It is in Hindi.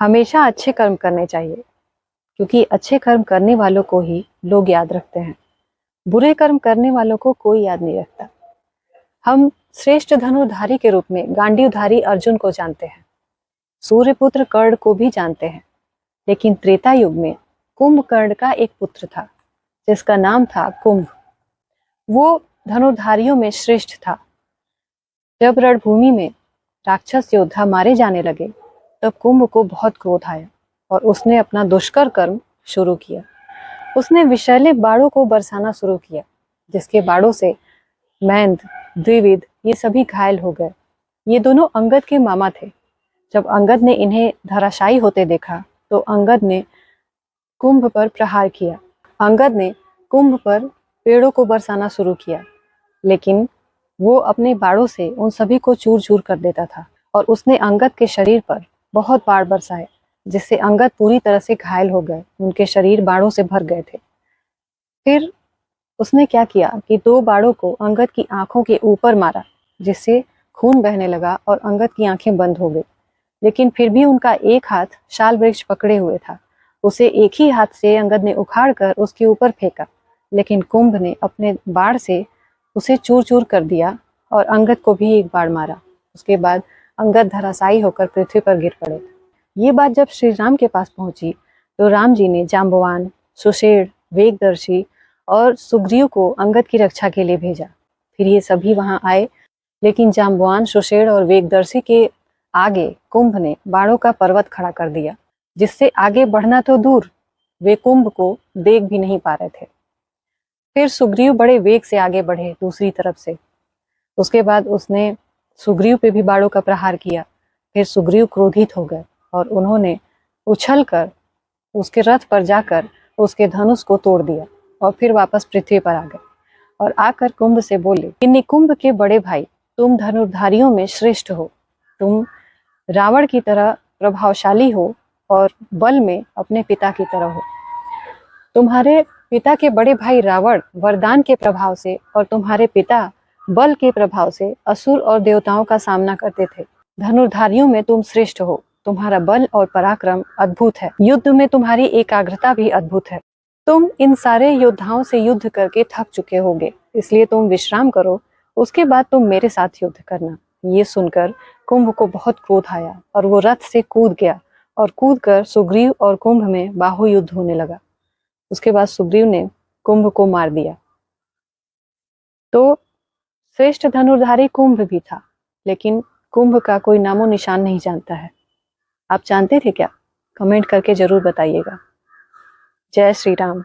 हमेशा अच्छे कर्म करने चाहिए, क्योंकि अच्छे कर्म करने वालों को ही लोग याद रखते हैं। बुरे कर्म करने वालों को कोई याद नहीं रखता। हम श्रेष्ठ धनुर्धारी के रूप में गांडीवधारी अर्जुन को जानते हैं, सूर्यपुत्र कर्ण को भी जानते हैं, लेकिन त्रेता युग में कुंभकर्ण का एक पुत्र था जिसका नाम था कुंभ। वो धनुर्धारियों में श्रेष्ठ था। जब रणभूमि में राक्षस योद्धा मारे जाने लगे तब कुंभ को बहुत क्रोध आया और उसने अपना दुष्कर कर्म शुरू किया। उसने विषैले बाणों को बरसाना शुरू किया, जिसके बाणों से मैंद, द्विविद ये सभी घायल हो गए। ये दोनों अंगद के मामा थे। जब अंगद ने इन्हें धराशायी होते देखा तो अंगद ने कुंभ पर प्रहार किया। अंगद ने कुंभ पर पेड़ों को बरसाना शुरू किया, लेकिन वो अपने बाणों से उन सभी को चूर चूर कर देता था और उसने अंगद के शरीर पर बहुत बाण बरसाए, जिससे अंगद पूरी तरह से घायल हो गए। उनके शरीर बाणों से भर गए थे। फिर उसने क्या किया कि 2 बाणों को अंगद की आंखों के ऊपर मारा, जिससे खून बहने लगा और अंगद की आंखें बंद हो गई। लेकिन फिर भी उनका एक हाथ शाल वृक्ष पकड़े हुए था। उसे एक ही हाथ से अंगद ने उखाड़ कर उसके ऊपर फेंका, लेकिन कुंभ ने अपने बाण से उसे चूर चूर कर दिया और अंगद को भी एक बाण मारा। उसके बाद अंगद धराशायी होकर पृथ्वी पर गिर पड़े। ये बात जब श्री राम के पास पहुंची तो राम जी ने जाम्बवान, सुषेण, वेगदर्शी और सुग्रीव को अंगद की रक्षा के लिए भेजा। फिर ये सभी वहां आए, लेकिन जाम्बवान, सुषेण और वेगदर्शी के आगे कुंभ ने बाणों का पर्वत खड़ा कर दिया, जिससे आगे बढ़ना तो दूर, वे कुंभ को देख भी नहीं पा रहे थे। फिर सुग्रीव बड़े वेग से आगे बढ़े दूसरी तरफ से। उसके बाद उसने सुग्रीव पे भी बाणों का प्रहार किया। फिर सुग्रीव क्रोधित हो गए और उन्होंने उछलकर उसके रथ पर जाकर उसके धनुष को तोड़ दिया और फिर वापस पृथ्वी पर आ गए और आकर कुंभ से बोले कि निकुंभ के बड़े भाई, तुम धनुर्धारियों में श्रेष्ठ हो। तुम रावण की तरह प्रभावशाली हो और बल में अपने पिता की तरह हो। तुम्हारे पिता के बड़े भाई रावण वरदान के प्रभाव से और तुम्हारे पिता बल के प्रभाव से असुर और देवताओं का सामना करते थे। धनुर्धारियों में तुम श्रेष्ठ हो। तुम्हारा बल और पराक्रम अद्भुत है। युद्ध में तुम्हारी एकाग्रता भी अद्भुत है। तुम इन सारे योद्धाओं से युद्ध करके थक चुके होगे, इसलिए तुम विश्राम करो, उसके बाद तुम मेरे साथ युद्ध करना। ये सुनकर कुंभ को बहुत क्रोध आया और वो रथ से कूद गया और कूदकर सुग्रीव और कुंभ में बाहु युद्ध होने लगा। उसके बाद सुग्रीव ने कुंभ को मार दिया। तो श्रेष्ठ धनुर्धारी कुंभ भी था, लेकिन कुंभ का कोई नामो निशान नहीं जानता है। आप जानते थे क्या? कमेंट करके जरूर बताइएगा। जय श्री राम।